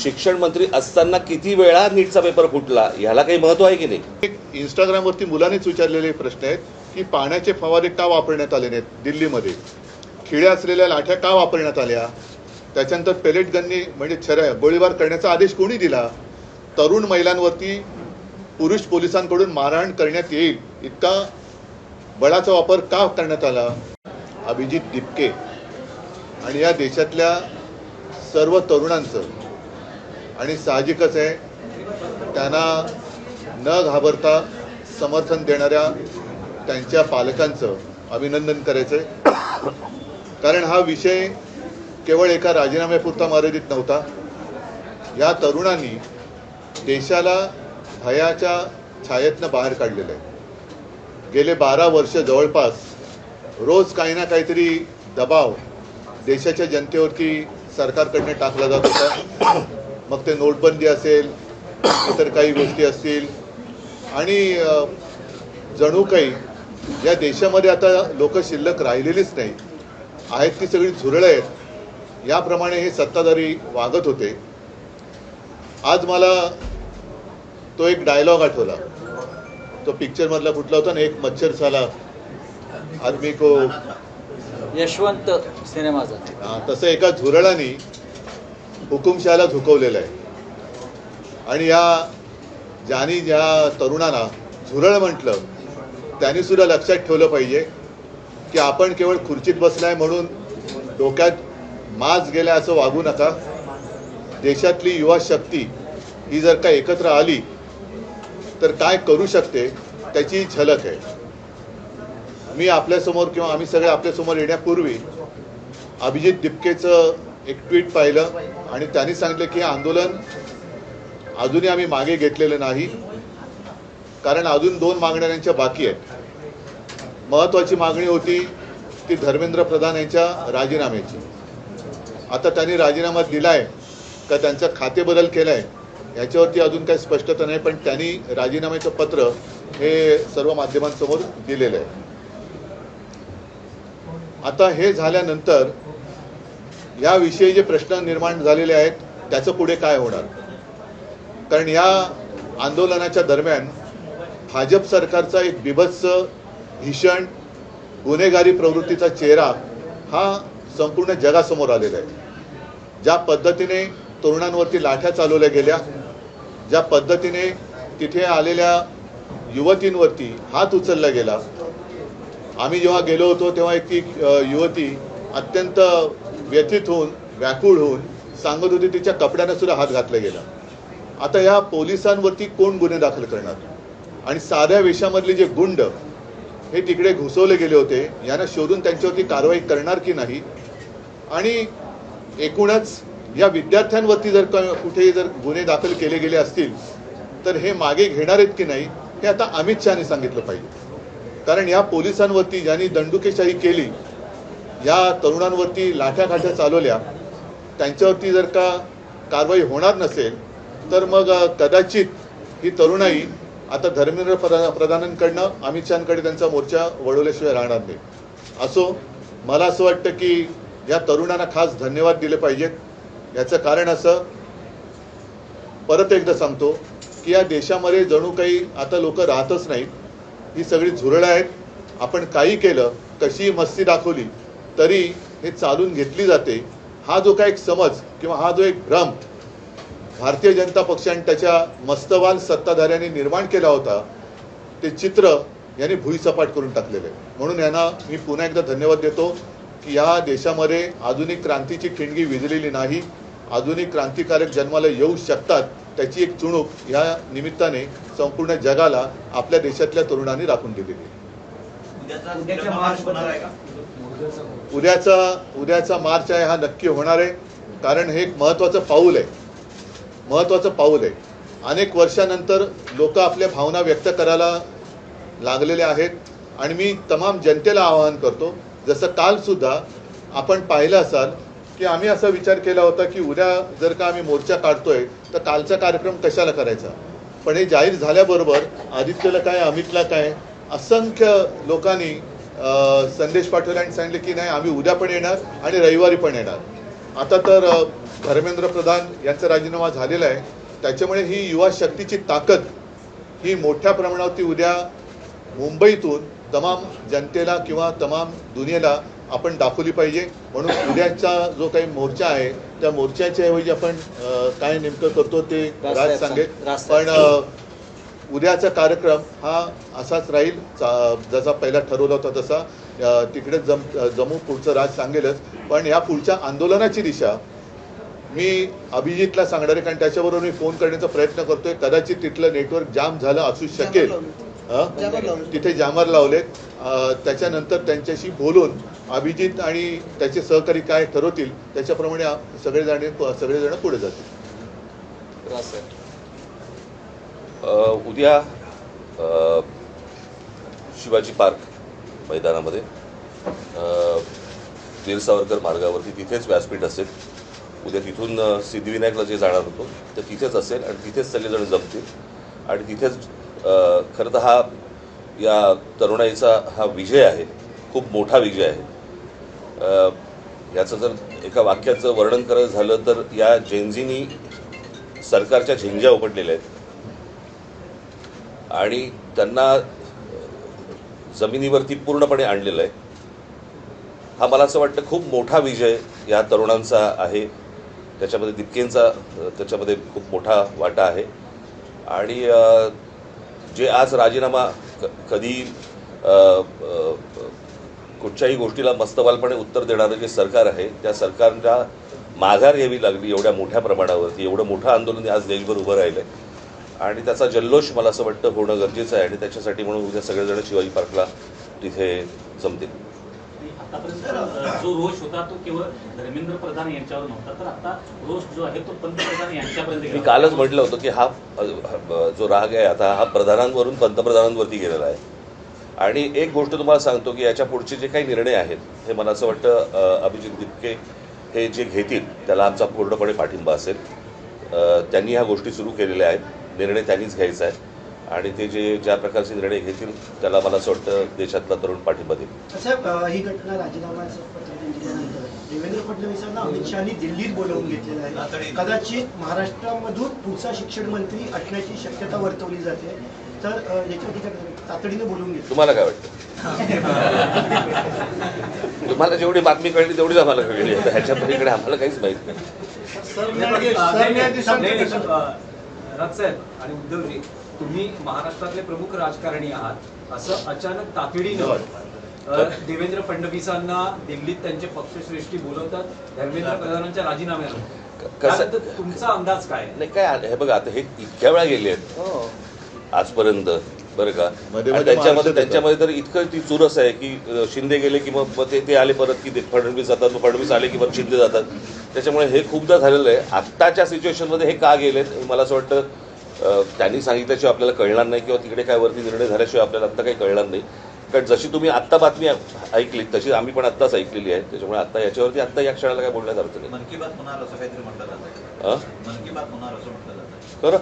शिक्षण मंत्री असताना किती वेळा नीटचा पेपर फुटला ह्याला काही महत्व आहे की नाही? इंस्टाग्रामवरती मुलांनीच विचारलेले प्रश्न आहेत की पाण्याचे फवारे का वापरण्यात आले नाहीत दिल्लीमध्ये, खिळ्या असलेल्या लाठ्या का वापरण्यात आल्या, त्याच्यानंतर पेलेट गननी म्हणजे छऱ्या गोळीबार करण्याचा आदेश कोणी दिला, तरुण महिलांवरती पुरुष पोलिसांकडून मारहाण करण्यात येईल इतका बळाचा वापर का करण्यात आला. अभिजित दिपके आणि या देशातल्या सर्व तरुणांचं आणि साहजिकच आहे त्यांना न घाबरता समर्थन देणाऱ्या त्यांच्या पालकांचं अभिनंदन करायचं आहे. कारण हा विषय केवळ एका राजीनाम्यापुरता मर्यादित नव्हता. या तरुणांनी देशाला भयाच्या छायेतनं बाहेर काढलेलं आहे. गेले 12 वर्ष जवळपास रोज काही ना काहीतरी दबाव देशाच्या जनतेवरती सरकारकडनं टाकला जात होता. मग ते नोटबंदी असेल, इतर काही गोष्टी असतील आणि जणू काही या देशामध्ये आता लोक शिल्लक राहिलेलीच नाही आहेत, ती सगळी झुरळं आहेत, याप्रमाणे हे सत्ताधारी वागत होते. आज मला तो एक डायलॉग आठवला, तो पिक्चरमधला कुठला होता ना, एक मच्छर साला आदमी को, यशवंत सिनेमाचा. तसं एका झुरळाने हुकुमशहाला झुकवलेलं आहे. आणि ज्या तरुणांना झुरळ म्हटलं त्यांनी सुद्धा लक्षात ठेवलं पाहिजे की आपण केवळ खुर्चीत बसलाय म्हणून डोक्यात माज गेलाय असं वागू नका. देशातली युवा शक्ती ही जर का एकत्र आली तर काय करू शकते त्याची झलक आहे. मी आपल्यासमोर किंवा आम्ही सगळे आपल्यासमोर येण्यापूर्वी अभिजित दिपकेचं एक ट्विट पाहिलं आणि त्यांनी सांगितलं की आंदोलन अजूनही आम्ही मागे घेतलेलं नाही, कारण अजून 2 मागण्या त्यांच्या बाकी आहेत. महत्त्वाची मागणी होती ती धर्मेंद्र प्रधान यांच्या राजीनाम्याची. आता त्यांनी राजीनामा दिलाय का त्यांचा खातेबदल केलाय याच्यावरती अजून काही स्पष्टता नाही, पण त्यांनी राजीनाम्याचं पत्र हे सर्व माध्यमांसमोर दिलेलं आहे. आता हे झाल्यानंतर याविषयी जे प्रश्न निर्माण झालेले आहेत त्याचं पुढे काय होणार. कारण या आंदोलनाच्या दरम्यान भाजप सरकारचा एक बिभत्स भीषण गुन्हेगारी प्रवृत्तीचा चेहरा हा संपूर्ण जगासमोर आलेला आहे. ज्या पद्धतीने तरुणांवरती लाठ्या चालवल्या गेल्या, ज्या पद्धतीने तिथे आलेल्या युवतींवरती हात उचलला गेला. आम्ही जेव्हा गेलो होतो तेव्हा एक ती युवती अत्यंत व्यथित होऊन व्याकुळ होऊन सांगत होती तिच्या कपड्यांना सुद्धा हात घातला गेला. आता या पोलिसांवरती कोण गुन्हे दाखल करणार. आणि साध्या वेशामधले जे गुंड हे तिकडे घुसवले गेले होते, यांना शोधून त्यांच्यावरती कारवाई करणार की नाही. आणि एकूणच या विद्यार्थ्यांवरती जर कुठे जर गुन्हे दाखल केले गेले असतील तर हे मागे घेणार आहेत की नाही हे आता अमित शहानी सांगितलं पाहिजे. कारण या पोलिसांवरती ज्यांनी दंडुकेशाही केली, या तरुणांवरती लाठ्याकाठ्या चालवल्या, त्यांच्यावरती जर का कारवाई होणार नसेल तर मग कदाचित ही तरुणाई आता धर्मेंद्र प्रधानांकडनं अमित शहांकडे त्यांचा मोर्चा वळवल्याशिवाय राहणार नाही. असो, मला असं वाटतं की या तरुणांना खास धन्यवाद दिले पाहिजेत. याचं कारण असं, परत एकदा सांगतो की या देशामध्ये जणू काही आता लोक राहतच नाहीत, ही सगळी झुरळं आहेत. आपण काही केलं, कशी मस्ती दाखवली तरी हे चालून घेतली जाते. हा जो काय एक समज किंवा हा जो एक भ्रम भारतीय जनता पक्षाने त्याच्या मस्तवाल सत्ताधाऱ्यांनी निर्माण केला होता, ते चित्र यांनी भुईसपाट करून टाकलेलं आहे. म्हणून यांना मी पुन्हा एकदा धन्यवाद देतो की या देशामध्ये आधुनिक क्रांतीची ठिणगी विझलेली नाही. आधुनिक क्रांतिकारक जन्माला येऊ शकतात, त्याची एक चुणूक या निमित्ताने संपूर्ण जगाला आपल्या देशातल्या तरुणांनी राखून दिलेली. उद्याचा मार्च आहे, हा नक्की होणार आहे. कारण हे एक महत्त्वाचं पाऊल आहे. अनेक वर्षानंतर लोक आपल्या भावना व्यक्त करायला लागलेले आहेत. आणि मी तमाम जनतेला आवाहन करतो, जसं काल सुद्धा आपण पाहिलं असाल की आम्ही असा विचार केला होता की उद्या जर का आम्ही मोर्चा काढतोय तर कालचा कार्यक्रम कशाला करायचा. पण हे जाहीर झाल्याबरोबर आदित्यला काय, अमितला काय, असंख्य लोकांनी संदेश पाठवले आणि सांगितले की नाही, आम्ही उद्या पण येणार आणि रविवारी पण येणार. आता तर धर्मेंद्र प्रधान यांचा राजीनामा झालेला आहे. त्याच्यामुळे ही युवा शक्तीची ताकद ही मोठ्या प्रमाणावरती उद्या मुंबईतून तमाम जनतेला किंवा तमाम दुनियेला आपण दाखवली पाहिजे. म्हणून उद्याचा जो काही मोर्चा आहे त्या मोर्चाच्या ऐवजी आपण काय नेमकं करतो ते राज सांगेल. पण उद्याचा कार्यक्रम हा असाच राहील जसा पहिला ठरवला होता तसा. तिकडे जमू, पुढचं राज सांगेलच. पण या पुढच्या आंदोलनाची दिशा मी अभिजितला सांगणार आहे, कारण त्याच्याबरोबर मी फोन करण्याचा प्रयत्न करतोय. कदाचित तिथलं नेटवर्क जाम झालं असू शकेल, तिथे जामर लावलेत. त्याच्यानंतर त्यांच्याशी बोलून अभिजित आणि त्याचे सहकारी काय ठरवतील त्याच्याप्रमाणे सगळेजण पुढे जातील. उद्या शिवाजी पार्क मैदानामध्ये वीर सावरकर मार्गावरती तिथेच व्यासपीठ असेल. उद्या तिथून सिद्धिविनायकला जे जाणार होतो तर तिथेच असेल आणि तिथेच सगळेजण जमतील. आणि तिथेच खरं तर हा या तरुणाईचा हा विजय आहे, खूप मोठा विजय आहे. याचं जर एका वाक्याचं वर्णन करायचं झालं तर या जेनझीनी सरकारच्या झिंग्या उपटलेल्या आहेत आणि त्यांना जमिनीवरती पूर्णपणे आणलेलं आहे. हा मला असं वाटतं खूप मोठा विजय या तरुणांचा आहे. त्याच्यामध्ये दिपकेंचा त्याच्यामध्ये खूप मोठा वाटा आहे. आणि जे आज राजीनामा कधी कुठच्याही गोष्टीला मस्तवालपणे उत्तर देणारं जे सरकार आहे त्या सरकारला माघार घ्यावी लागली एवढ्या मोठ्या प्रमाणावरती. एवढं मोठं आंदोलन आज देशभर उभं राहिलं आहे आणि त्याचा जल्लोष मला असं वाटतं होणं गरजेचं आहे. आणि त्याच्यासाठी म्हणून उद्या सगळेजण शिवाजी पार्कला तिथे जमतील. आतापर्यंत जो रोष होता तो केवळ धर्मेंद्र प्रधान यांच्यावर नव्हता, तर आता रोष जो आहे तो पंतप्रधान यांच्यापर्यंत. मी कालच म्हटलं होतं की हा जो राग आहे आता हा प्रधानांवरून पंतप्रधानांवरती गेलेला आहे. आणि एक गोष्ट तुम्हाला सांगतो की याच्या पुढचे जे काही निर्णय आहेत हे मला असं वाटतं अभिजित दिपके हे जे घेतील त्याला आमचा पूर्णपणे पाठिंबा असेल. त्यांनी ह्या गोष्टी सुरू केलेल्या आहेत, निर्णय त्यांनीच घ्यायचा आहे आणि ते ज्या प्रकारचे निर्णय घेतील त्याला मला असं वाटतं देशातला तरुण पाठिंबा देईल. साहेब, ही घटना राजीनाम्याचं पत्र दिल्यानंतर देवेंद्र फडणवीसांना अमित शहानी दिल्लीत बोलावून घेतलेलं आहे. कदाचित महाराष्ट्रामधून पुढचा शिक्षण मंत्री असण्याची शक्यता वर्तवली जाते. तर याच्या तातडीने बोलवून घेतलं. तुम्हाला काय वाटतं? तुम्हाला जेवढी बातमी कळली तेवढीच आम्हाला कळली. ह्याच्या पलीकडे आम्हाला काहीच माहित नाही. राजसाहेब आणि उद्धवजी, तुम्ही महाराष्ट्रातले प्रमुख राजकारणी आहात. असं अचानक तातडीनं देवेंद्र फडणवीसांना दिल्लीत त्यांचे पक्षश्रेष्ठी बोलवतात धर्मेंद्र प्रधानांच्या राजीनाम्यावर. तुमचा अंदाज काय? नाही काय हे बघा, आता हे इतक्या वेळा गेले आहेत आजपर्यंत बरं का. त्यांच्यामध्ये तर इतकं ती चुरस आहे की शिंदे गेले की मग ते आले परत की फडणवीस जातात, मग फडणवीस आले की परत शिंदे जातात. त्याच्यामुळे हे खूपदा झालेलं आहे. आत्ताच्या सिच्युएशनमध्ये हे का गेलेत मला असं वाटतं त्यांनी सांगितल्याशिवाय आपल्याला कळणार नाही किंवा तिकडे काय वरती निर्णय झाल्याशिवाय आपल्याला आत्ता काही कळणार नाही. कारण जशी तुम्ही आत्ता बातमी ऐकली तशी आम्ही पण आत्ताच ऐकलेली आहे. त्याच्यामुळे आत्ता याच्यावरती आत्ता या क्षणाला काय बोलण्यात अर्थ नाही. मन की बात होणार असं काहीतरी म्हटलं जातं. मन की बात होणार असं म्हटलं जातं. खरं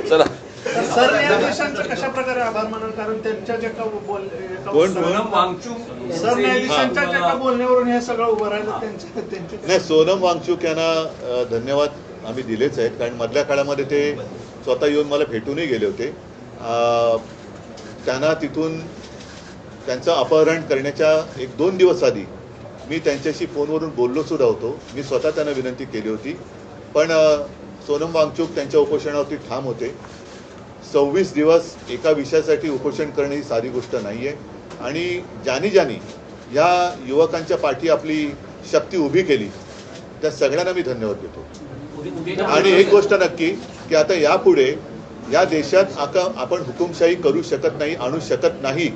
चला. सर, न्यायाधीशांचं कशा प्रकारे आभार मानाल? कारण त्यांच्या जे सोनम वांगचुक सर न्यायाधीशांच्या ज्या बोलण्यावरून हे सगळं उभं राहिलं त्यांच्या नाही, सोनम वांगचुक यांना धन्यवाद आम्ही दिलेच आहेत. कारण मधल्या काळामध्ये ते स्वतः येऊन मला भेटूनही गेले होते. त्यांना तिथून त्यांचं अपहरण करण्याच्या 1-2 दिवस आधी मी त्यांच्याशी फोनवरून बोललो सुद्धा होतो. मी स्वतः त्यांना विनंती केली होती. पण सोनम वांगचुक त्यांच्या उपोषणावरती ठाम होते. 26 दिवस एका विषयासाठी उपोषण करणे ही साधी गोष्ट नाही आहे. आणि ज्यांनी या युवकांच्या पाठी आपली शक्ती उभी केली त्या सगळ्यांना मी धन्यवाद देतो. आणि एक गोष्ट नक्की की आता यापुढे या देशात आपण हुकुमशाही करू शकत नाही, आणू शकत नाही,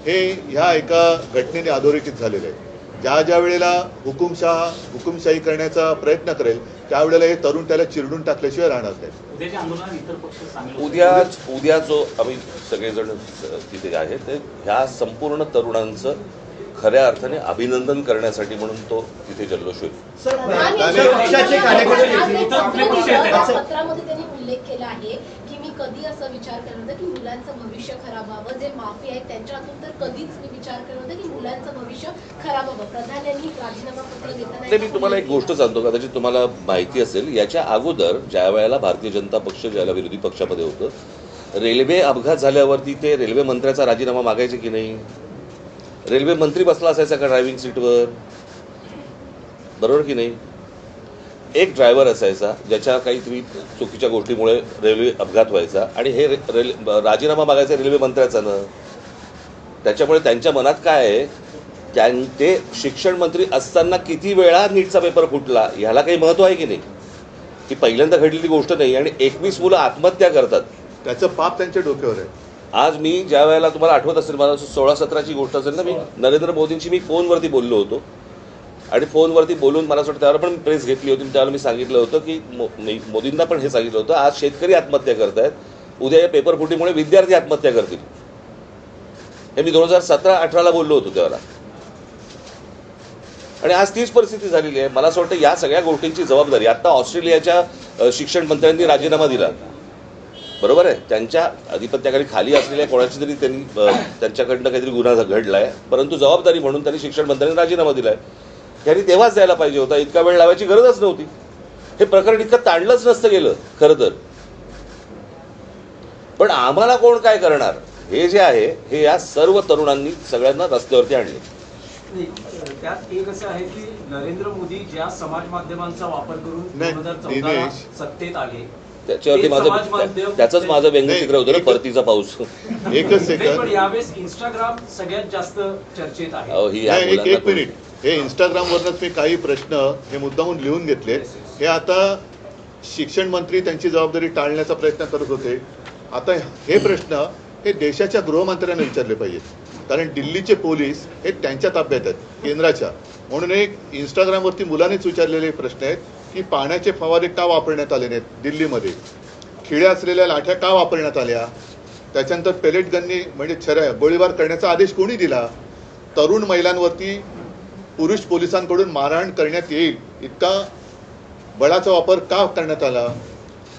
हे ह्या एका घटनेने अधोरेखित झालेलं आहे. ज्या वेळेला हुकुमशाही करण्याचा प्रयत्न करेल त्यावेळेला हे तरुण त्याला चिरडून टाकल्याशिवाय राहणार नाही. उद्या जो आम्ही सगळेजण तिथे आहे ते ह्या संपूर्ण तरुणांचं खऱ्या अर्थाने अभिनंदन करण्यासाठी म्हणून तो तिथे जल्लोष होईल. पक्षाचे कार्यकर्ते पत्रामध्ये त्यांनी उल्लेख केला आहे की मी कधी असं विचार केला होता की मुलांचं भविष्य खराब व्हावं? जे माफी आहेत त्यांच्या हातून तर कधीच मी विचार केला होता की मुलांचं भविष्य खराब व्हावं. प्रधान यांनी राजीनामा पत्र नाही, मी देताना तुम्हाला एक गोष्ट सांगतो, कदाचित तुम्हाला माहिती असेल, याच्या अगोदर ज्या वेळेला भारतीय जनता पक्ष ज्याला विरोधी पक्षामध्ये होतं, रेल्वे अपघात झाल्यावरती ते रेल्वे मंत्र्याचा राजीनामा मागायचे की नाही? रेल्वे मंत्री बसला असायचा का ड्रायव्हिंग सीटवर? बरोबर की नाही? एक ड्रायव्हर असायचा ज्याच्या काहीतरी चुकीच्या गोष्टीमुळे रेल्वे अपघात व्हायचा आणि हे राजीनामा मागायचा रेल्वे मंत्र्याचा ना. त्याच्यामुळे त्यांच्या मनात काय आहे, ते शिक्षण मंत्री असताना किती वेळा नीटचा पेपर फुटला ह्याला काही महत्व आहे की नाही? ही पहिल्यांदा घडलेली गोष्ट नाही आणि 21 मुलं आत्महत्या करतात. त्याचं पाप त्यांच्या डोक्यावर आहे. आज मी ज्या वेळेला, तुम्हाला आठवत असेल, मला 16-17ची गोष्ट असेल ना, मी नरेंद्र मोदींशी मी फोनवरती बोललो होतो आणि फोनवरती बोलून मला असं वाटतं त्यावर पण प्रेस घेतली होती. त्यावेळेला मी सांगितलं होतं की मोदींना पण हे सांगितलं होतं, आज शेतकरी आत्महत्या करतायत, उद्या या पेपर फुटीमुळे विद्यार्थी आत्महत्या करतील. हे मी 2017-18ला बोललो होतो त्यावेळेला. आणि आज तीच परिस्थिती झालेली आहे. मला असं वाटतं या सगळ्या गोष्टींची जबाबदारी, आता ऑस्ट्रेलियाच्या शिक्षण मंत्र्यांनी राजीनामा दिला, बरोबर आहे, त्यांच्या अधिपत्याखाली खाली असलेल्या कोणाची तरी त्यांनी त्यांच्याकडनं काहीतरी गुन्हा घडलाय, परंतु जबाबदारी म्हणून त्यांनी शिक्षण मंत्र्यांनी राजीनामा दिलाय. यांनी तेव्हाच द्यायला पाहिजे होता, इतका वेळ लावायची गरजच नव्हती. हे प्रकरण इतकं ताणलंच नसतं गेलं खरं तर. पण आम्हाला कोण काय करणार, हे जे आहे हे या सर्व तरुणांनी सगळ्यांना रस्त्यावरती आणले. त्यात एक असं आहे की नरेंद्र मोदी ज्या समाज माध्यमांचा वापर करून नाही, 2014 सत्तेत आले, त्याच्यावरती त्याचंच माझं व्यंगचित्र होतं ना, परतीचा पाऊस. एकच सेकंद. पण यावेळेस इंस्टाग्राम सगळ्यात जास्त चर्चेत आहे. एक मिनिट, हे इंस्टाग्रामवरच मी काही प्रश्न हे मुद्दामून लिहून घेतले. हे आता शिक्षण मंत्री त्यांची जबाबदारी टाळण्याचा प्रयत्न करत होते. आता हे प्रश्न हे देशाच्या गृहमंत्र्यांना विचारले पाहिजेत, कारण दिल्लीचे पोलीस हे त्यांच्या ताब्यात आहेत, केंद्राच्या. म्हणून एक इंस्टाग्रामवरती मुलांनीच विचारलेले प्रश्न आहेत की पाण्याचे फवारे का वापरण्यात आले नाहीत दिल्लीमध्ये, खिळ्या असलेल्या लाठ्या का वापरण्यात आल्या, त्याच्यानंतर पेलेट गननी म्हणजे गोळीबार करण्याचा आदेश कोणी दिला, तरुण महिलांवरती पुरुष पोलिसांकडून मारहाण करण्यात येईल इतका बळाचा वापर का करण्यात आला,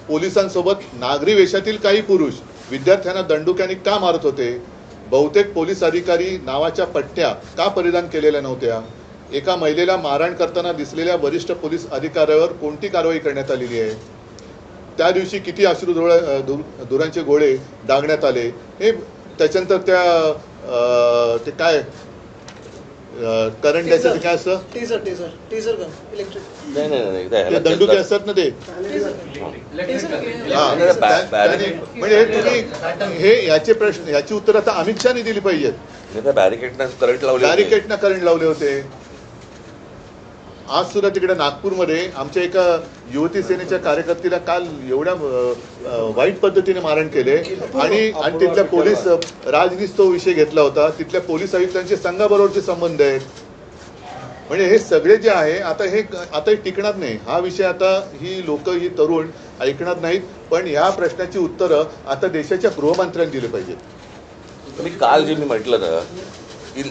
पोलिसांसोबत नागरी वेशातील काही पुरुष विद्यार्थ्यांना दंडुक्याने का मारत होते, बहुतेक पोलीस अधिकारी नावाच्या पट्ट्या का परिधान केलेल्या नव्हत्या, एका महिलेला मारहाण करताना दिसलेल्या वरिष्ठ पोलीस अधिकाऱ्यावर कोणती कारवाई करण्यात आलेली आहे, त्या दिवशी किती धुरांचे गोळे डागण्यात आले, हे त्याच्यानंतर ते काय करंट द्यायचं काय असतं, नाही दंडुके असतात ना ते. म्हणजे तुम्ही हे याचे प्रश्न, याची उत्तर आता अमित शहानी दिली पाहिजेत. बॅरिकेडना करंट लावले होते. आज सुद्धा तिकडे नागपूरमध्ये आमच्या एका युवती सेनेच्या कार्यकर्त्याला काल एवढ्या वाईट पद्धतीने मारहाण केले आणि तिथल्या पोलीस राजनीत तो विषय घेतला होता. तिथल्या पोलीस आयुक्तांचे संघाबरोबरचे संबंध आहेत. म्हणजे हे सगळे जे आहे आता टिकणार नाही हा विषय. आता ही लोक, ही तरुण ऐकणार नाहीत. पण ह्या प्रश्नाची उत्तरं आता देशाच्या गृहमंत्र्यांनी दिली पाहिजेत. मी काल जे मी म्हटलं ना की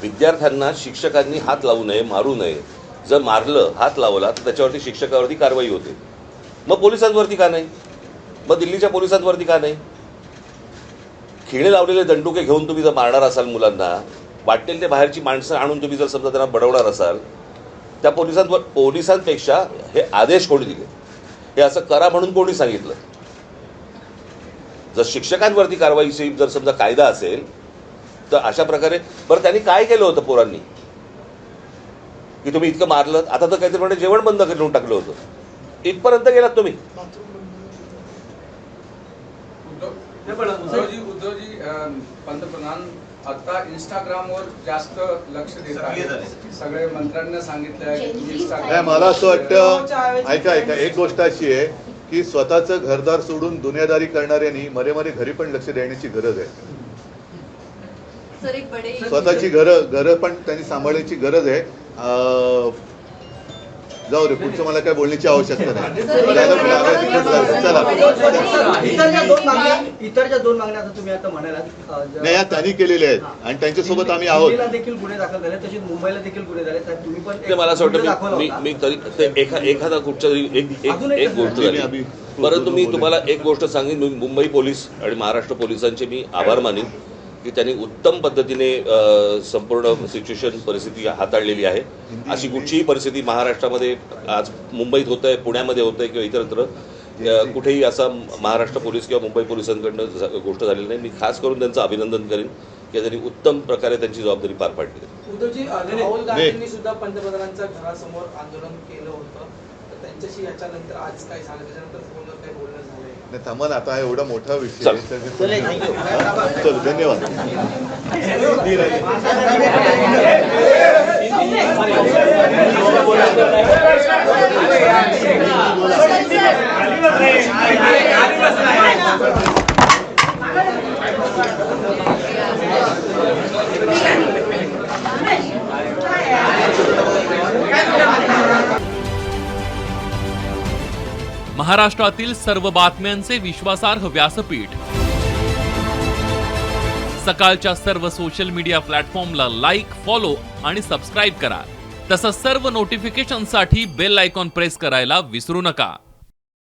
विद्यार्थ्यांना शिक्षकांनी हात लावू नये, मारू नये. जर मारलं, हात लावला तर त्याच्यावरती शिक्षकावरती कारवाई होते. मग पोलिसांवरती का नाही? मग दिल्लीच्या पोलिसांवरती का नाही? खिळे लावलेले दंडुके घेऊन तुम्ही जर मारणार असाल मुलांना, वाटेल ते बाहेरची माणसं आणून तुम्ही जर समजा त्यांना बडवणार असाल, त्या पोलिसांपेक्षा हे आदेश कोणी दिले, हे असं करा म्हणून कोणी सांगितलं? जर शिक्षकांवरती कारवाईची जर समजा कायदा असेल तर अशा प्रकारे बरं त्यांनी काय केलं होतं पोरांनी की तुम्ही इतकं मारलं? आता तर काहीतरी म्हणजे जेवण बंद करून टाकलं होतं. इथपर्यंत गेलात तुम्ही. उद्धवजी पंतप्रधान आता इंस्टाग्रामवर जास्त लक्ष देत आहेत. सगळे मंत्र्यांना सांगितलं. मला असं वाटतं, ऐका एक गोष्ट अशी आहे की स्वतःचं घरदार सोडून दुनियादारी करणाऱ्यांनी मरे घरी पण लक्ष देण्याची गरज आहे. स्वतःची घरं पण त्यांनी सांभाळण्याची गरज आहे. जाऊ रे, पुढचं मला काय बोलण्याची आवश्यकता नाही. इतर ज्या दोन मागण्या आता तुम्ही आता म्हणालात नाही, या त्यांनी केलेल्या आहेत आणि त्यांच्यासोबत आम्ही आहोत. देखील गुन्हे दाखल झाले, तसेच मुंबईला देखील गुन्हे झाले. तुम्ही पण मला असं वाटतं मी तरी एखादा कुठच्या एक गोष्ट परंतु मी तुम्हाला एक गोष्ट सांगेन, मी मुंबई पोलीस आणि महाराष्ट्र पोलिसांचे मी आभार मानेन की त्यांनी उत्तम पद्धतीने संपूर्ण सिच्युएशन परिस्थिती हाताळलेली आहे. अशी कुठचीही परिस्थिती महाराष्ट्रामध्ये आज मुंबईत होत आहे, पुण्यामध्ये होत आहे किंवा इतरत्र कुठेही असा महाराष्ट्र पोलीस किंवा मुंबई पोलिसांकडनं गोष्ट झालेली नाही. मी खास करून त्यांचं अभिनंदन करेन की त्यांनी उत्तम प्रकारे त्यांची जबाबदारी पार पाडली. उद्धवजी, राहुल गांधींनी सुद्धा पंतप्रधानांच्या घरासमोर आंदोलन केलं होतं, तर त्यांच्याशी याच्यानंतर आज काय झालं, त्याच्यानंतर फोनवर काही बोलणं झालंय? नाही, थांबा ना, आता हा एवढा मोठा विषय चल. चल, धन्यवाद. महाराष्ट्रातील सर्व बातम्यांचे विश्वासार्ह व्यासपीठ, सकाळच्या सर्व सोशल मीडिया प्लॅटफॉर्मला लाईक, फॉलो आणि सबस्क्राईब करा. तसंच सर्व नोटिफिकेशनसाठी बेल आयकॉन प्रेस करायला विसरू नका.